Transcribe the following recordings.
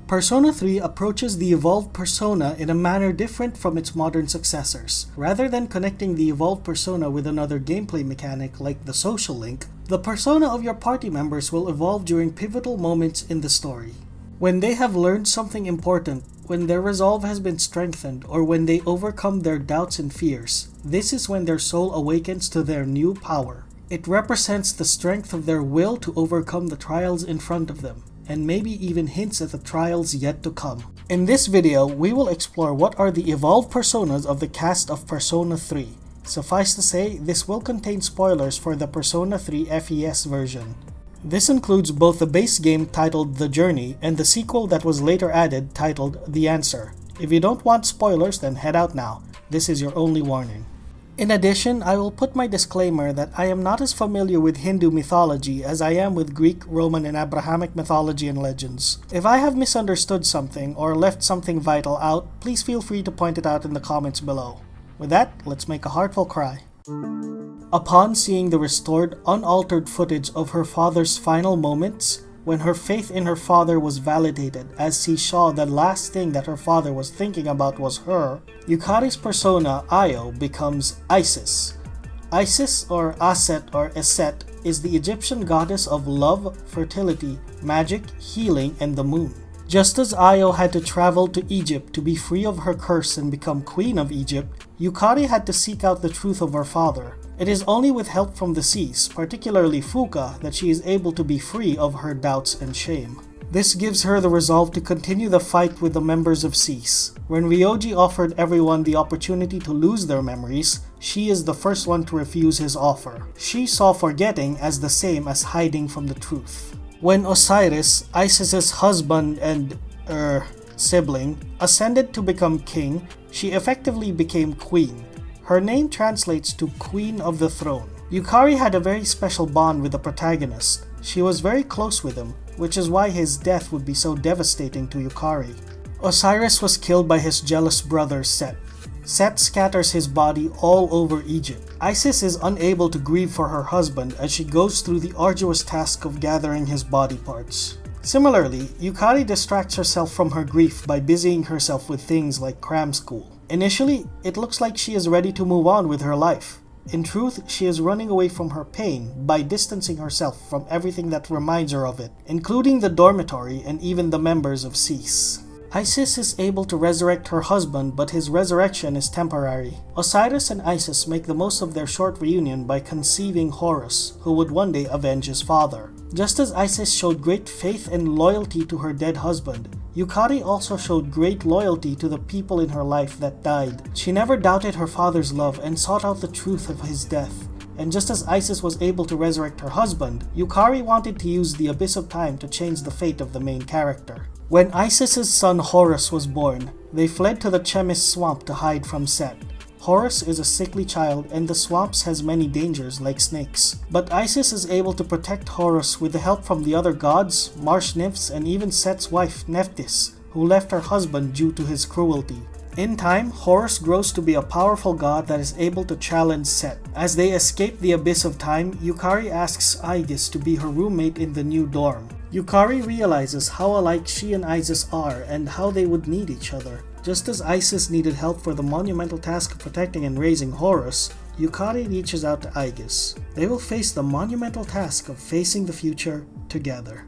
Persona 3 approaches the evolved persona in a manner different from its modern successors. Rather than connecting the evolved persona with another gameplay mechanic like the social link, the persona of your party members will evolve during pivotal moments in the story. When they have learned something important, when their resolve has been strengthened, or when they overcome their doubts and fears, this is when their soul awakens to their new power. It represents the strength of their will to overcome the trials in front of them, and maybe even hints at the trials yet to come. In this video, we will explore what are the evolved personas of the cast of Persona 3. Suffice to say, this will contain spoilers for the Persona 3 FES version. This includes both the base game titled The Journey and the sequel that was later added titled The Answer. If you don't want spoilers, then head out now. This is your only warning. In addition, I will put my disclaimer that I am not as familiar with Hindu mythology as I am with Greek, Roman, and Abrahamic mythology and legends. If I have misunderstood something or left something vital out, please feel free to point it out in the comments below. With that, let's make a heartfelt cry. Upon seeing the restored, unaltered footage of her father's final moments, when her faith in her father was validated as she saw the last thing that her father was thinking about was her, Yukari's persona, Io, becomes Isis. Isis, or Aset or Eset, is the Egyptian goddess of love, fertility, magic, healing, and the moon. Just as Io had to travel to Egypt to be free of her curse and become queen of Egypt, Yukari had to seek out the truth of her father. It is only with help from the seas, particularly Fuuka, that she is able to be free of her doubts and shame. This gives her the resolve to continue the fight with the members of SEAS. When Ryoji offered everyone the opportunity to lose their memories, she is the first one to refuse his offer. She saw forgetting as the same as hiding from the truth. When Osiris, Isis's husband and sibling, ascended to become king, she effectively became queen. Her name translates to Queen of the Throne. Yukari had a very special bond with the protagonist. She was very close with him, which is why his death would be so devastating to Yukari. Osiris was killed by his jealous brother Set. Set scatters his body all over Egypt. Isis is unable to grieve for her husband as she goes through the arduous task of gathering his body parts. Similarly, Yukari distracts herself from her grief by busying herself with things like cram school. Initially, it looks like she is ready to move on with her life. In truth, she is running away from her pain by distancing herself from everything that reminds her of it, including the dormitory and even the members of SEAS. Isis is able to resurrect her husband, but his resurrection is temporary. Osiris and Isis make the most of their short reunion by conceiving Horus, who would one day avenge his father. Just as Isis showed great faith and loyalty to her dead husband, Yukari also showed great loyalty to the people in her life that died. She never doubted her father's love and sought out the truth of his death. And just as Isis was able to resurrect her husband, Yukari wanted to use the Abyss of Time to change the fate of the main character. When Isis's son Horus was born, they fled to the Chemis swamp to hide from Set. Horus is a sickly child and the swamps has many dangers like snakes. But Isis is able to protect Horus with the help from the other gods, marsh nymphs, and even Set's wife Nephthys, who left her husband due to his cruelty. In time, Horus grows to be a powerful god that is able to challenge Set. As they escape the Abyss of Time, Yukari asks Aigis to be her roommate in the new dorm. Yukari realizes how alike she and Isis are and how they would need each other. Just as Isis needed help for the monumental task of protecting and raising Horus, Yukari reaches out to Aigis. They will face the monumental task of facing the future together.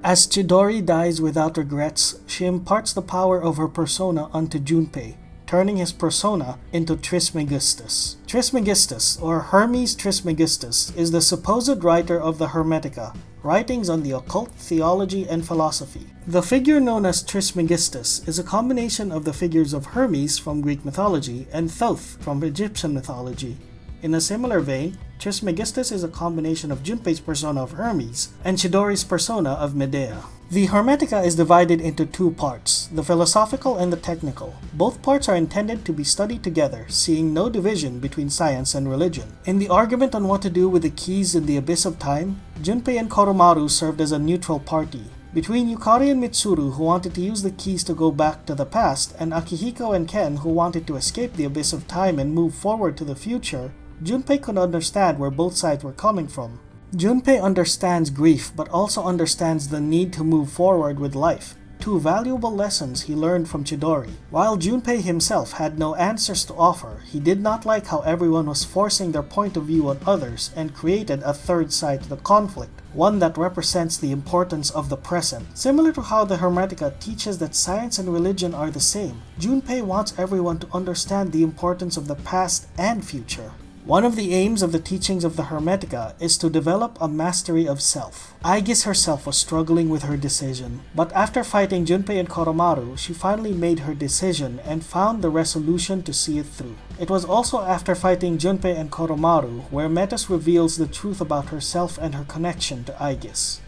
As Chidori dies without regrets, she imparts the power of her persona onto Junpei, turning his persona into Trismegistus. Trismegistus, or Hermes Trismegistus, is the supposed writer of the Hermetica, writings on the occult, theology, and philosophy. The figure known as Trismegistus is a combination of the figures of Hermes from Greek mythology and Thoth from Egyptian mythology. In a similar vein, Trismegistus is a combination of Junpei's persona of Hermes and Chidori's persona of Medea. The Hermetica is divided into two parts, the philosophical and the technical. Both parts are intended to be studied together, seeing no division between science and religion. In the argument on what to do with the keys in the Abyss of Time, Junpei and Koromaru served as a neutral party. Between Yukari and Mitsuru, who wanted to use the keys to go back to the past, and Akihiko and Ken, who wanted to escape the Abyss of Time and move forward to the future, Junpei could understand where both sides were coming from. Junpei understands grief but also understands the need to move forward with life. Two valuable lessons he learned from Chidori. While Junpei himself had no answers to offer, he did not like how everyone was forcing their point of view on others and created a third side to the conflict, one that represents the importance of the present. Similar to how the Hermetica teaches that science and religion are the same, Junpei wants everyone to understand the importance of the past and future. One of the aims of the teachings of the Hermetica is to develop a mastery of self. Aigis herself was struggling with her decision, but after fighting Junpei and Koromaru, she finally made her decision and found the resolution to see it through. It was also after fighting Junpei and Koromaru where Metis reveals the truth about herself and her connection to Aigis.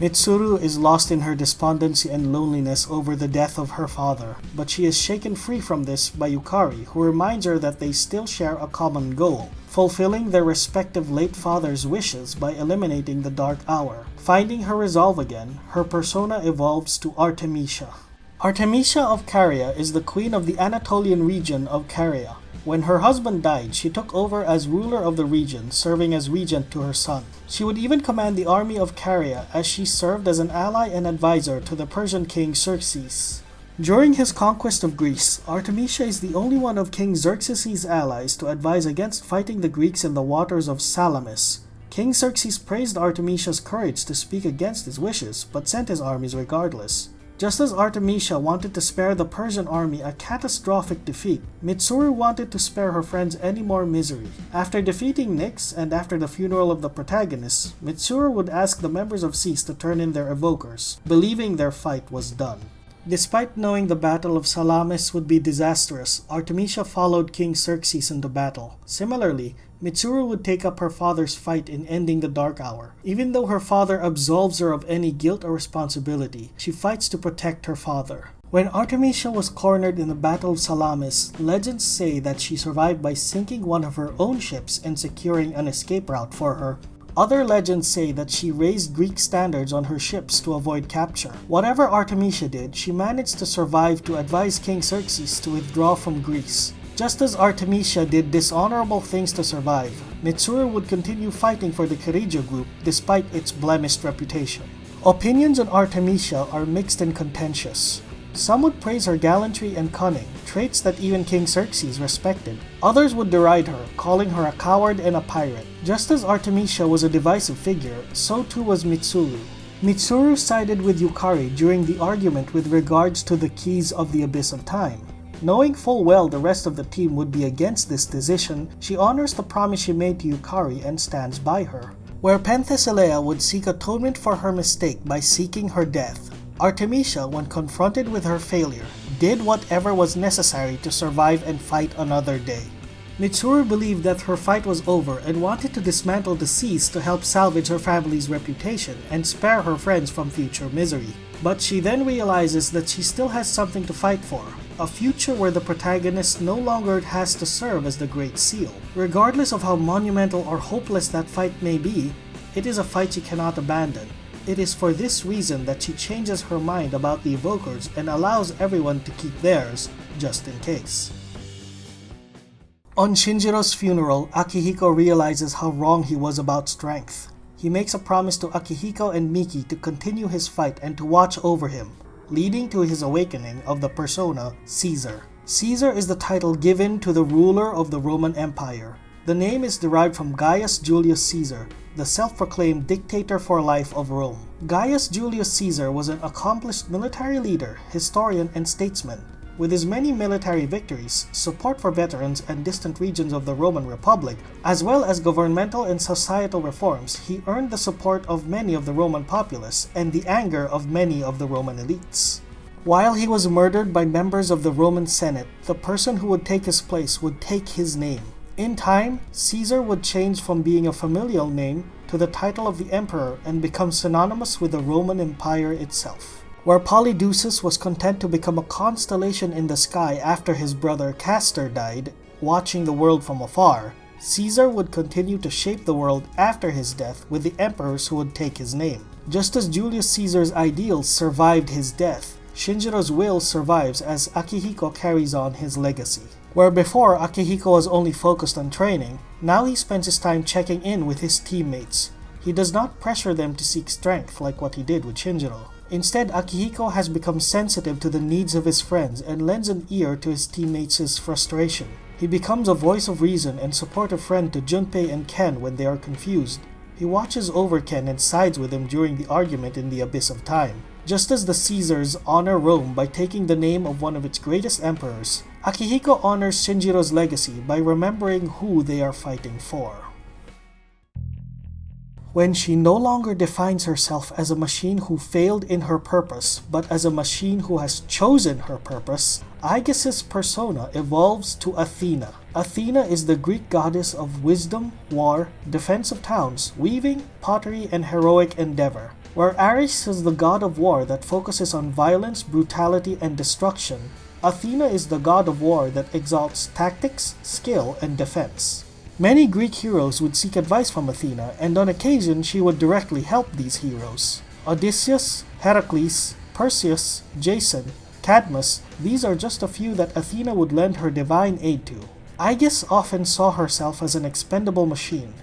Mitsuru is lost in her despondency and loneliness over the death of her father, but she is shaken free from this by Yukari, who reminds her that they still share a common goal, fulfilling their respective late father's wishes by eliminating the Dark Hour. Finding her resolve again, her persona evolves to Artemisia. Artemisia of Caria is the queen of the Anatolian region of Caria. When her husband died, she took over as ruler of the region, serving as regent to her son. She would even command the army of Caria as she served as an ally and advisor to the Persian king Xerxes. During his conquest of Greece, Artemisia is the only one of King Xerxes' allies to advise against fighting the Greeks in the waters of Salamis. King Xerxes praised Artemisia's courage to speak against his wishes, but sent his armies regardless. Just as Artemisia wanted to spare the Persian army a catastrophic defeat, Mitsuru wanted to spare her friends any more misery. After defeating Nyx and after the funeral of the protagonist, Mitsuru would ask the members of SEAS to turn in their evokers, believing their fight was done. Despite knowing the Battle of Salamis would be disastrous, Artemisia followed King Xerxes into battle. Similarly, Mitsuru would take up her father's fight in ending the Dark Hour. Even though her father absolves her of any guilt or responsibility, she fights to protect her father. When Artemisia was cornered in the Battle of Salamis, legends say that she survived by sinking one of her own ships and securing an escape route for her. Other legends say that she raised Greek standards on her ships to avoid capture. Whatever Artemisia did, she managed to survive to advise King Xerxes to withdraw from Greece. Just as Artemisia did dishonorable things to survive, Mitsuru would continue fighting for the Kirijo group despite its blemished reputation. Opinions on Artemisia are mixed and contentious. Some would praise her gallantry and cunning, traits that even King Xerxes respected. Others would deride her, calling her a coward and a pirate. Just as Artemisia was a divisive figure, so too was Mitsuru. Mitsuru sided with Yukari during the argument with regards to the keys of the Abyss of Time. Knowing full well the rest of the team would be against this decision, she honors the promise she made to Yukari and stands by her. Where Penthesilea would seek atonement for her mistake by seeking her death, Artemisia, when confronted with her failure, did whatever was necessary to survive and fight another day. Mitsuru believed that her fight was over and wanted to dismantle the SEAS to help salvage her family's reputation and spare her friends from future misery. But she then realizes that she still has something to fight for, a future where the protagonist no longer has to serve as the Great Seal. Regardless of how monumental or hopeless that fight may be, it is a fight she cannot abandon. It is for this reason that she changes her mind about the evokers and allows everyone to keep theirs, just in case. On Shinjiro's funeral, Akihiko realizes how wrong he was about strength. He makes a promise to Akihiko and Miki to continue his fight and to watch over him, leading to his awakening of the persona Caesar. Caesar is the title given to the ruler of the Roman Empire. The name is derived from Gaius Julius Caesar, the self-proclaimed dictator for life of Rome. Gaius Julius Caesar was an accomplished military leader, historian, and statesman. With his many military victories, support for veterans and distant regions of the Roman Republic, as well as governmental and societal reforms, he earned the support of many of the Roman populace and the anger of many of the Roman elites. While he was murdered by members of the Roman Senate, the person who would take his place would take his name. In time, Caesar would change from being a familial name to the title of the emperor and become synonymous with the Roman Empire itself. Where Polydeuces was content to become a constellation in the sky after his brother Castor died, watching the world from afar, Caesar would continue to shape the world after his death with the emperors who would take his name. Just as Julius Caesar's ideals survived his death, Shinjiro's will survives as Akihiko carries on his legacy. Where before Akihiko was only focused on training, now he spends his time checking in with his teammates. He does not pressure them to seek strength like what he did with Shinjiro. Instead, Akihiko has become sensitive to the needs of his friends and lends an ear to his teammates' frustration. He becomes a voice of reason and supportive friend to Junpei and Ken when they are confused. He watches over Ken and sides with him during the argument in the Abyss of Time. Just as the Caesars honor Rome by taking the name of one of its greatest emperors, Akihiko honors Shinjiro's legacy by remembering who they are fighting for. When she no longer defines herself as a machine who failed in her purpose, but as a machine who has chosen her purpose, Aigis' persona evolves to Athena. Athena is the Greek goddess of wisdom, war, defense of towns, weaving, pottery, and heroic endeavor. Where Ares is the god of war that focuses on violence, brutality, and destruction, Athena is the god of war that exalts tactics, skill, and defense. Many Greek heroes would seek advice from Athena, and on occasion she would directly help these heroes. Odysseus, Heracles, Perseus, Jason, Cadmus, these are just a few that Athena would lend her divine aid to. Aigis often saw herself as an expendable machine.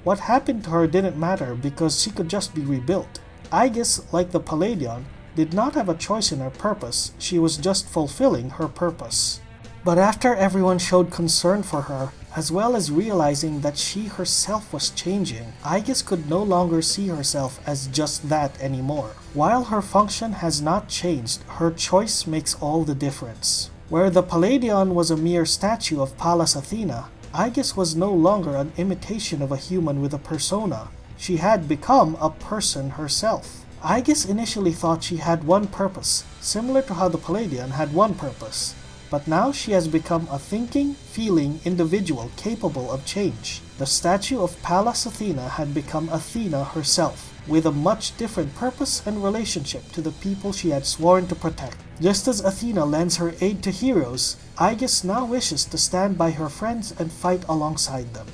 What happened to her didn't matter because she could just be rebuilt. Aigis, like the Palladion, did not have a choice in her purpose, she was just fulfilling her purpose. But after everyone showed concern for her, as well as realizing that she herself was changing, Aigis could no longer see herself as just that anymore. While her function has not changed, her choice makes all the difference. Where the Palladion was a mere statue of Pallas Athena, Aigis was no longer an imitation of a human with a persona. She had become a person herself. Aigis initially thought she had one purpose, similar to how the Palladion had one purpose. But now she has become a thinking, feeling individual capable of change. The statue of Pallas Athena had become Athena herself, with a much different purpose and relationship to the people she had sworn to protect. Just as Athena lends her aid to heroes, Aigis now wishes to stand by her friends and fight alongside them.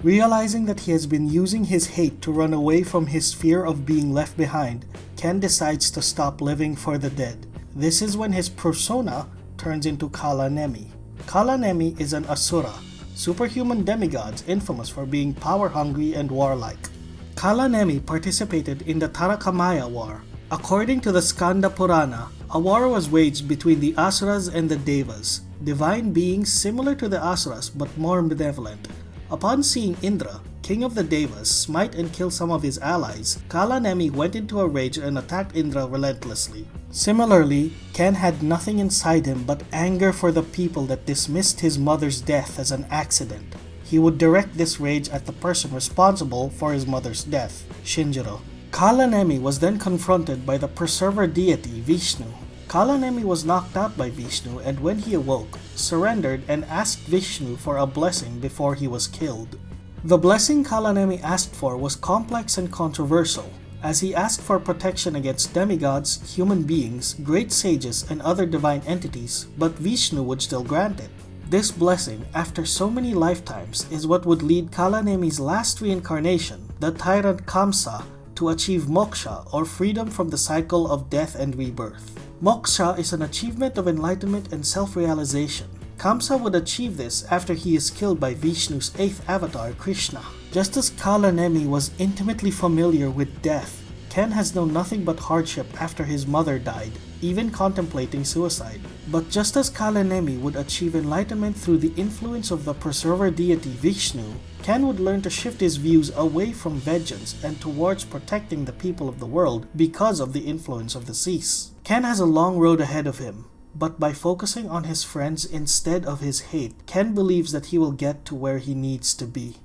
Realizing that he has been using his hate to run away from his fear of being left behind, Ken decides to stop living for the dead. This is when his persona turns into Kalanemi. Kalanemi is an Asura, superhuman demigods infamous for being power-hungry and warlike. Kalanemi participated in the Tarakamaya War. According to the Skanda Purana, a war was waged between the Asuras and the Devas, divine beings similar to the Asuras but more benevolent. Upon seeing Indra, king of the Devas, smite and kill some of his allies, Kalanemi went into a rage and attacked Indra relentlessly. Similarly, Ken had nothing inside him but anger for the people that dismissed his mother's death as an accident. He would direct this rage at the person responsible for his mother's death, Shinjiro. Kalanemi was then confronted by the preserver deity Vishnu. Kalanemi was knocked out by Vishnu and when he awoke, surrendered and asked Vishnu for a blessing before he was killed. The blessing Kalanemi asked for was complex and controversial, as he asked for protection against demigods, human beings, great sages, and other divine entities, but Vishnu would still grant it. This blessing, after so many lifetimes, is what would lead Kalanemi's last reincarnation, the tyrant Kamsa, to achieve moksha or freedom from the cycle of death and rebirth. Moksha is an achievement of enlightenment and self-realization. Kamsa would achieve this after he is killed by Vishnu's 8th avatar, Krishna. Just as Kalanemi was intimately familiar with death, Ken has known nothing but hardship after his mother died, even contemplating suicide. But just as Kalanemi would achieve enlightenment through the influence of the preserver deity Vishnu, Ken would learn to shift his views away from vengeance and towards protecting the people of the world because of the influence of the Seas. Ken has a long road ahead of him, but by focusing on his friends instead of his hate, Ken believes that he will get to where he needs to be.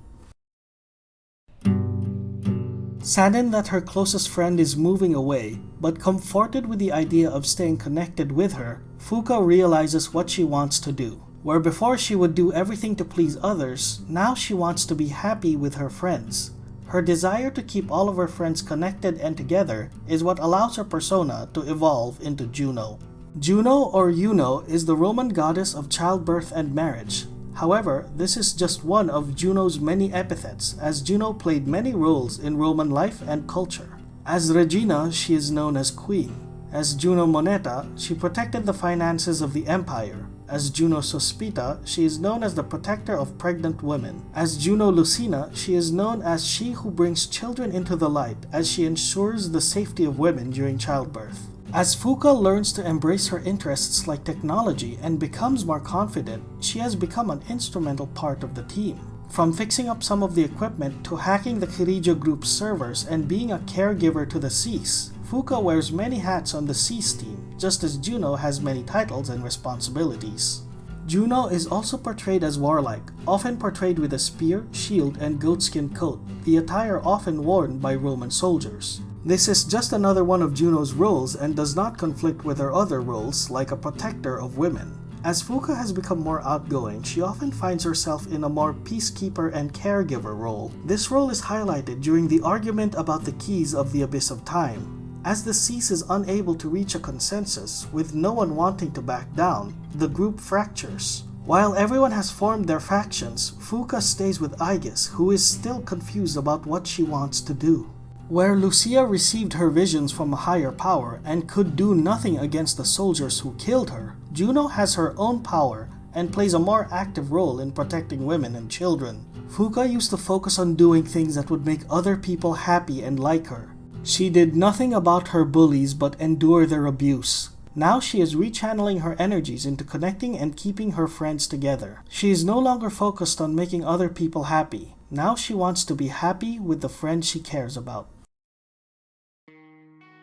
Saddened that her closest friend is moving away, but comforted with the idea of staying connected with her, Fuuka realizes what she wants to do. Where before she would do everything to please others, now she wants to be happy with her friends. Her desire to keep all of her friends connected and together is what allows her persona to evolve into Juno. Juno or Juno is the Roman goddess of childbirth and marriage. However, this is just one of Juno's many epithets, as Juno played many roles in Roman life and culture. As Regina, she is known as Queen, As Juno Moneta, she protected the finances of the empire. As Juno Sospita, she is known as the protector of pregnant women. As Juno Lucina, she is known as she who brings children into the light, as she ensures the safety of women during childbirth. As Fuuka learns to embrace her interests like technology and becomes more confident, she has become an instrumental part of the team. From fixing up some of the equipment to hacking the Kirijo group's servers and being a caregiver to the Seas, Fuuka wears many hats on the Seas team, just as Juno has many titles and responsibilities. Juno is also portrayed as warlike, often portrayed with a spear, shield, and goatskin coat, the attire often worn by Roman soldiers. This is just another one of Juno's roles and does not conflict with her other roles like a protector of women. As Fuuka has become more outgoing, she often finds herself in a more peacekeeper and caregiver role. This role is highlighted during the argument about the keys of the Abyss of Time. As the Seas is unable to reach a consensus, with no one wanting to back down, the group fractures. While everyone has formed their factions, Fuuka stays with Aigis, who is still confused about what she wants to do. Where Lucia received her visions from a higher power and could do nothing against the soldiers who killed her, Juno has her own power and plays a more active role in protecting women and children. Fuuka used to focus on doing things that would make other people happy and like her. She did nothing about her bullies but endure their abuse. Now she is rechanneling her energies into connecting and keeping her friends together. She is no longer focused on making other people happy. Now she wants to be happy with the friends she cares about.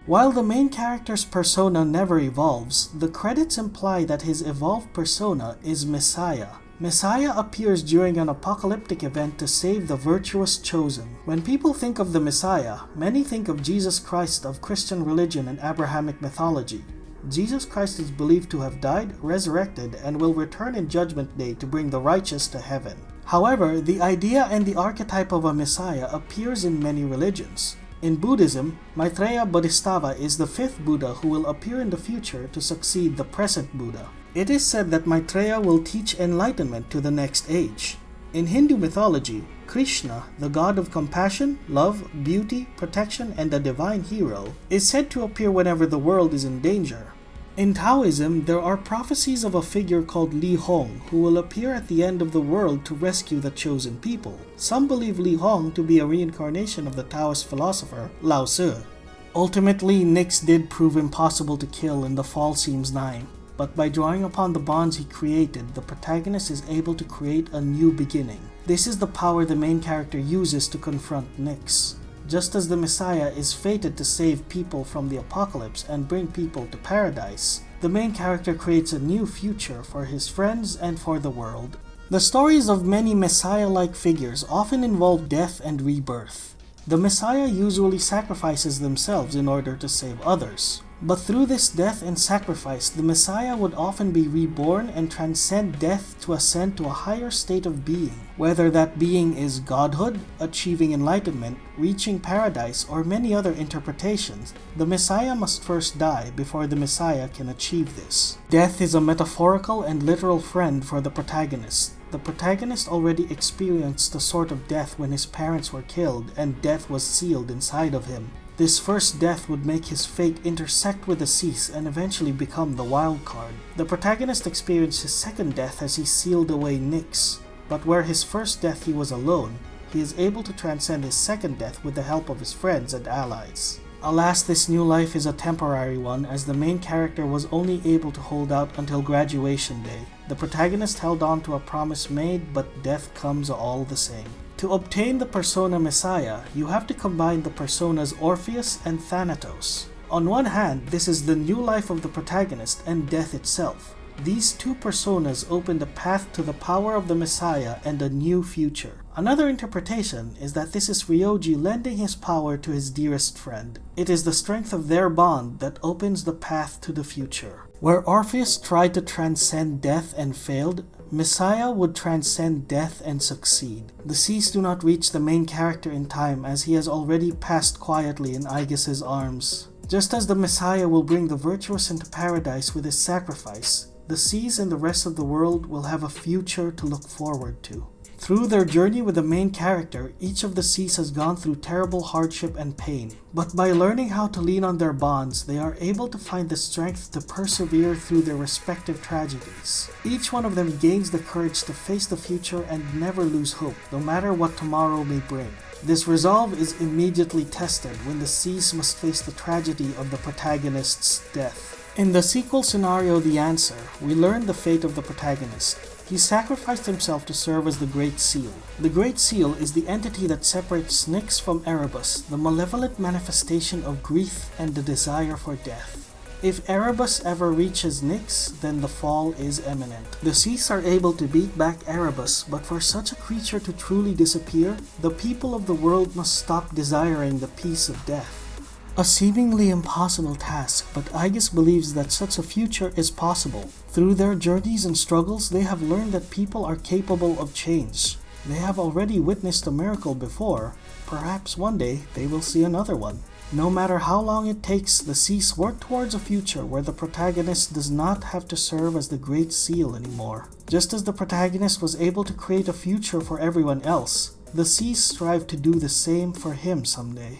While the main character's persona never evolves, the credits imply that his evolved persona is Messiah. Messiah appears during an apocalyptic event to save the virtuous chosen. When people think of the Messiah, many think of Jesus Christ of Christian religion and Abrahamic mythology. Jesus Christ is believed to have died, resurrected, and will return in Judgment Day to bring the righteous to heaven. However, the idea and the archetype of a Messiah appears in many religions. In Buddhism, Maitreya Bodhisattva is the fifth Buddha who will appear in the future to succeed the present Buddha. It is said that Maitreya will teach enlightenment to the next age. In Hindu mythology, Krishna, the god of compassion, love, beauty, protection, and a divine hero, is said to appear whenever the world is in danger. In Taoism, there are prophecies of a figure called Li Hong who will appear at the end of the world to rescue the chosen people. Some believe Li Hong to be a reincarnation of the Taoist philosopher Lao Tzu. Ultimately, Nyx did prove impossible to kill in The Fall Seems Nigh, but by drawing upon the bonds he created, the protagonist is able to create a new beginning. This is the power the main character uses to confront Nyx. Just as the Messiah is fated to save people from the apocalypse and bring people to paradise, the main character creates a new future for his friends and for the world. The stories of many Messiah-like figures often involve death and rebirth. The Messiah usually sacrifices themselves in order to save others. But through this death and sacrifice, the Messiah would often be reborn and transcend death to ascend to a higher state of being, whether that being is godhood, achieving enlightenment, reaching paradise, or many other interpretations. The Messiah must first die before the Messiah can achieve this. Death is a metaphorical and literal friend for the protagonist. The protagonist already experienced the sort of death when his parents were killed and death was sealed inside of him. This first death would make his fate intersect with the Seas and eventually become the wild card. The protagonist experienced his second death as he sealed away Nyx, but where his first death he was alone, he is able to transcend his second death with the help of his friends and allies. Alas, this new life is a temporary one, as the main character was only able to hold out until graduation day. The protagonist held on to a promise made, but death comes all the same. To obtain the persona Messiah, you have to combine the personas Orpheus and Thanatos. On one hand, this is the new life of the protagonist and death itself. These two personas open the path to the power of the Messiah and a new future. Another interpretation is that this is Ryoji lending his power to his dearest friend. It is the strength of their bond that opens the path to the future. Where Orpheus tried to transcend death and failed, Messiah would transcend death and succeed. The Seas do not reach the main character in time, as he has already passed quietly in Aigis' arms. Just as the Messiah will bring the virtuous into paradise with his sacrifice, the Seas and the rest of the world will have a future to look forward to. Through their journey with the main character, each of the Cs has gone through terrible hardship and pain. But by learning how to lean on their bonds, they are able to find the strength to persevere through their respective tragedies. Each one of them gains the courage to face the future and never lose hope, no matter what tomorrow may bring. This resolve is immediately tested when the Cs must face the tragedy of the protagonist's death. In the sequel scenario The Answer, we learn the fate of the protagonist. He sacrificed himself to serve as the Great Seal. The Great Seal is the entity that separates Nyx from Erebus, the malevolent manifestation of grief and the desire for death. If Erebus ever reaches Nyx, then the fall is imminent. The Cs are able to beat back Erebus, but for such a creature to truly disappear, the people of the world must stop desiring the peace of death. A seemingly impossible task, but Aigis believes that such a future is possible. Through their journeys and struggles, they have learned that people are capable of change. They have already witnessed a miracle before. Perhaps one day they will see another one. No matter how long it takes, the Cs work towards a future where the protagonist does not have to serve as the Great Seal anymore. Just as the protagonist was able to create a future for everyone else, the Cs strive to do the same for him someday.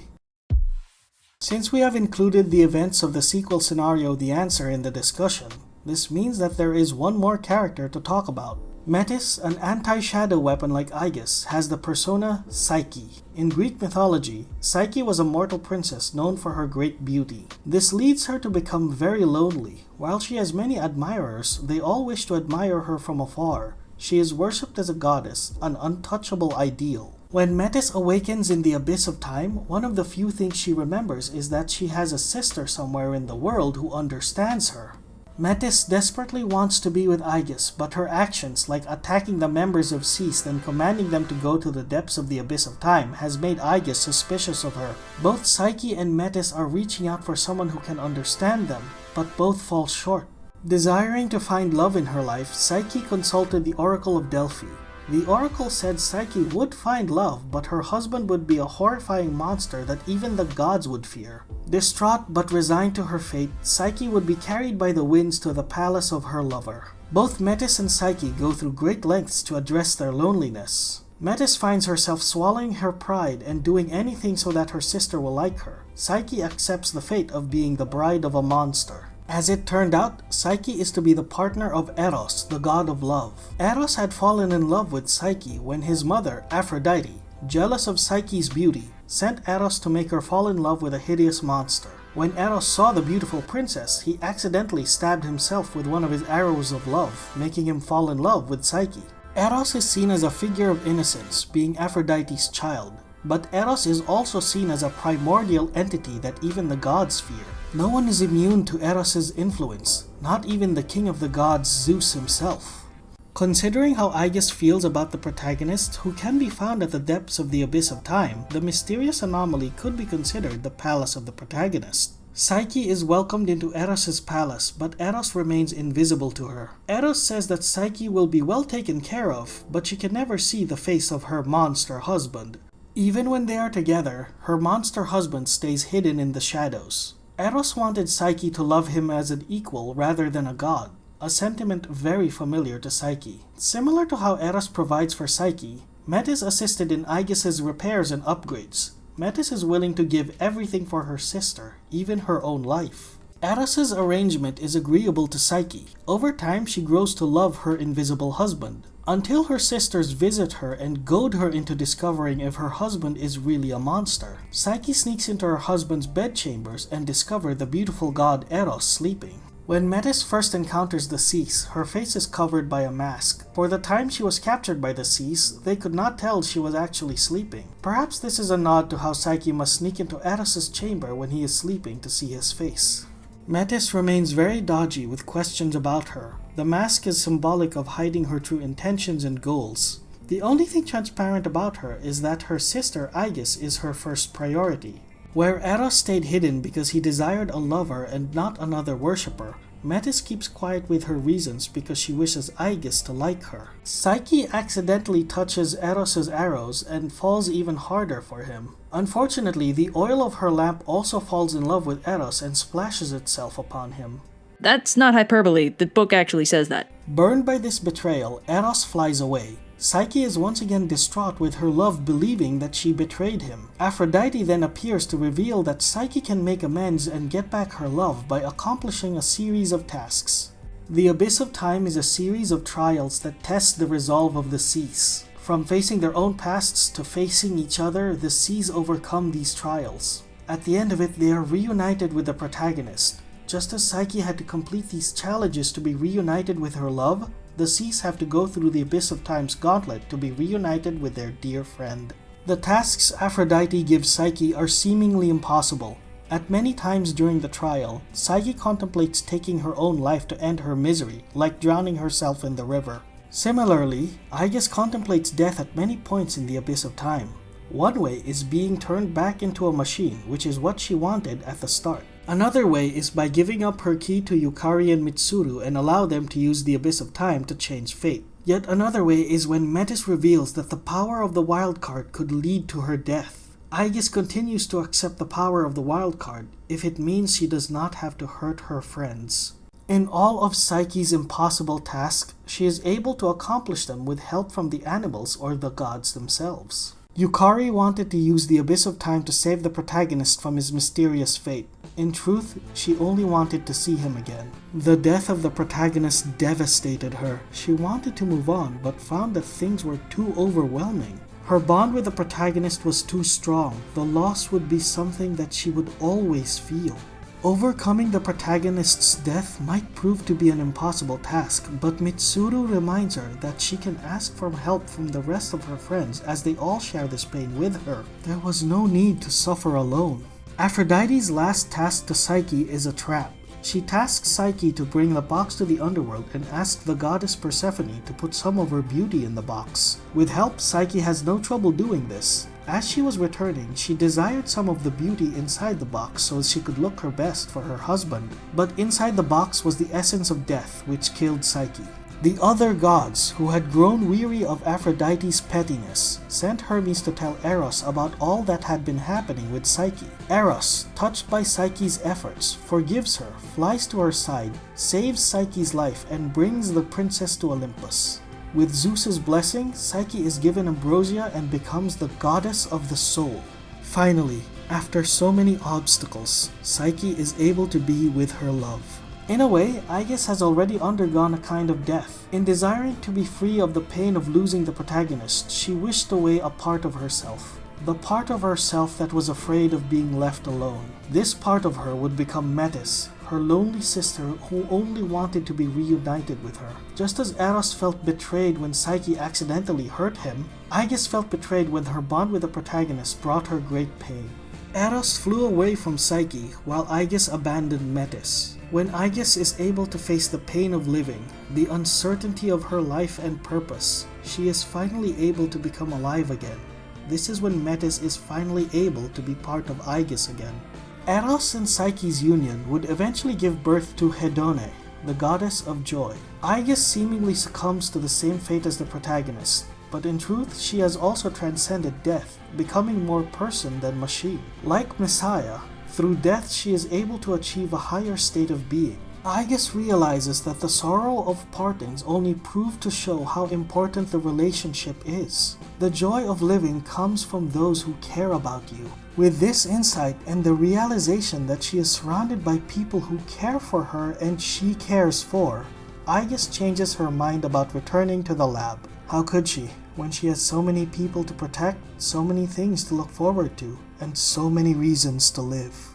Since we have included the events of the sequel scenario The Answer in the discussion, this means that there is one more character to talk about. Metis, an anti-shadow weapon like Aigis, has the persona Psyche. In Greek mythology, Psyche was a mortal princess known for her great beauty. This leads her to become very lonely. While she has many admirers, they all wish to admire her from afar. She is worshipped as a goddess, an untouchable ideal. When Metis awakens in the abyss of time, one of the few things she remembers is that she has a sister somewhere in the world who understands her. Metis desperately wants to be with Aigis, but her actions, like attacking the members of Cs and commanding them to go to the depths of the abyss of time, has made Aigis suspicious of her. Both Psyche and Metis are reaching out for someone who can understand them, but both fall short. Desiring to find love in her life, Psyche consulted the Oracle of Delphi. The oracle said Psyche would find love, but her husband would be a horrifying monster that even the gods would fear. Distraught but resigned to her fate, Psyche would be carried by the winds to the palace of her lover. Both Metis and Psyche go through great lengths to address their loneliness. Metis finds herself swallowing her pride and doing anything so that her sister will like her. Psyche accepts the fate of being the bride of a monster. As it turned out, Psyche is to be the partner of Eros, the god of love. Eros had fallen in love with Psyche when his mother, Aphrodite, jealous of Psyche's beauty, sent Eros to make her fall in love with a hideous monster. When Eros saw the beautiful princess, he accidentally stabbed himself with one of his arrows of love, making him fall in love with Psyche. Eros is seen as a figure of innocence, being Aphrodite's child. But Eros is also seen as a primordial entity that even the gods fear. No one is immune to Eros' influence, not even the king of the gods, Zeus himself. Considering how Aigis feels about the protagonist, who can be found at the depths of the abyss of time, the mysterious anomaly could be considered the palace of the protagonist. Psyche is welcomed into Eros' palace, but Eros remains invisible to her. Eros says that Psyche will be well taken care of, but she can never see the face of her monster husband. Even when they are together, her monster husband stays hidden in the shadows. Eros wanted Psyche to love him as an equal rather than a god, a sentiment very familiar to Psyche. Similar to how Eros provides for Psyche, Metis assisted in Aigis' repairs and upgrades. Metis is willing to give everything for her sister, even her own life. Eros' arrangement is agreeable to Psyche. Over time, she grows to love her invisible husband, until her sisters visit her and goad her into discovering if her husband is really a monster. Psyche sneaks into her husband's bedchambers and discovers the beautiful god Eros sleeping. When Metis first encounters the Cs, her face is covered by a mask. For the time she was captured by the Cs, they could not tell she was actually sleeping. Perhaps this is a nod to how Psyche must sneak into Eros' chamber when he is sleeping to see his face. Metis remains very dodgy with questions about her. The mask is symbolic of hiding her true intentions and goals. The only thing transparent about her is that her sister Aigis is her first priority. Where Eros stayed hidden because he desired a lover and not another worshipper, Metis keeps quiet with her reasons because she wishes Aigis to like her. Psyche accidentally touches Eros' arrows and falls even harder for him. Unfortunately, the oil of her lamp also falls in love with Eros and splashes itself upon him. That's not hyperbole, the book actually says that. Burned by this betrayal, Eros flies away. Psyche is once again distraught with her love, believing that she betrayed him. Aphrodite then appears to reveal that Psyche can make amends and get back her love by accomplishing a series of tasks. The Abyss of Time is a series of trials that test the resolve of the Seas. From facing their own pasts to facing each other, the Seas overcome these trials. At the end of it, they are reunited with the protagonist. Just as Psyche had to complete these challenges to be reunited with her love, the Seas have to go through the Abyss of Time's gauntlet to be reunited with their dear friend. The tasks Aphrodite gives Psyche are seemingly impossible. At many times during the trial, Psyche contemplates taking her own life to end her misery, like drowning herself in the river. Similarly, Aigis contemplates death at many points in the Abyss of Time. One way is being turned back into a machine, which is what she wanted at the start. Another way is by giving up her key to Yukari and Mitsuru and allow them to use the Abyss of Time to change fate. Yet another way is when Metis reveals that the power of the wild card could lead to her death. Aigis continues to accept the power of the wild card if it means she does not have to hurt her friends. In all of Psyche's impossible tasks, she is able to accomplish them with help from the animals or the gods themselves. Yukari wanted to use the Abyss of Time to save the protagonist from his mysterious fate. In truth, she only wanted to see him again. The death of the protagonist devastated her. She wanted to move on, but found that things were too overwhelming. Her bond with the protagonist was too strong. The loss would be something that she would always feel. Overcoming the protagonist's death might prove to be an impossible task, but Mitsuru reminds her that she can ask for help from the rest of her friends as they all share this pain with her. There was no need to suffer alone. Aphrodite's last task to Psyche is a trap. She tasks Psyche to bring the box to the underworld and asks the goddess Persephone to put some of her beauty in the box. With help, Psyche has no trouble doing this. As she was returning, she desired some of the beauty inside the box so she could look her best for her husband. But inside the box was the essence of death, which killed Psyche. The other gods, who had grown weary of Aphrodite's pettiness, sent Hermes to tell Eros about all that had been happening with Psyche. Eros, touched by Psyche's efforts, forgives her, flies to her side, saves Psyche's life, and brings the princess to Olympus. With Zeus's blessing, Psyche is given ambrosia and becomes the goddess of the soul. Finally, after so many obstacles, Psyche is able to be with her love. In a way, Aigis has already undergone a kind of death. In desiring to be free of the pain of losing the protagonist, she wished away a part of herself. The part of herself that was afraid of being left alone. This part of her would become Metis, her lonely sister who only wanted to be reunited with her. Just as Eros felt betrayed when Psyche accidentally hurt him, Aigis felt betrayed when her bond with the protagonist brought her great pain. Eros flew away from Psyche while Aigis abandoned Metis. When Aigis is able to face the pain of living, the uncertainty of her life and purpose, she is finally able to become alive again. This is when Metis is finally able to be part of Aigis again. Eros and Psyche's union would eventually give birth to Hedone, the goddess of joy. Aigis seemingly succumbs to the same fate as the protagonist, but in truth she has also transcended death, becoming more person than machine. Like Messiah, through death she is able to achieve a higher state of being. Aigis realizes that the sorrow of partings only prove to show how important the relationship is. The joy of living comes from those who care about you. With this insight and the realization that she is surrounded by people who care for her and she cares for, Aigis changes her mind about returning to the lab. How could she, when she has so many people to protect, so many things to look forward to, and so many reasons to live?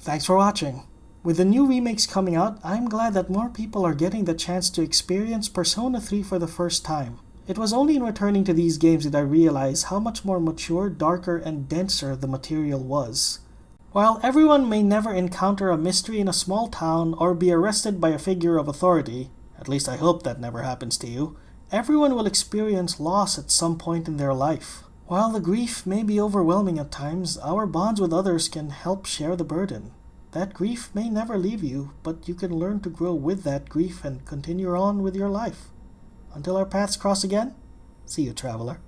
Thanks for watching. With the new remakes coming out, I'm glad that more people are getting the chance to experience Persona 3 for the first time. It was only in returning to these games that I realized how much more mature, darker, and denser the material was. While everyone may never encounter a mystery in a small town or be arrested by a figure of authority, at least I hope that never happens to you, everyone will experience loss at some point in their life. While the grief may be overwhelming at times, our bonds with others can help share the burden. That grief may never leave you, but you can learn to grow with that grief and continue on with your life. Until our paths cross again, see you, traveler.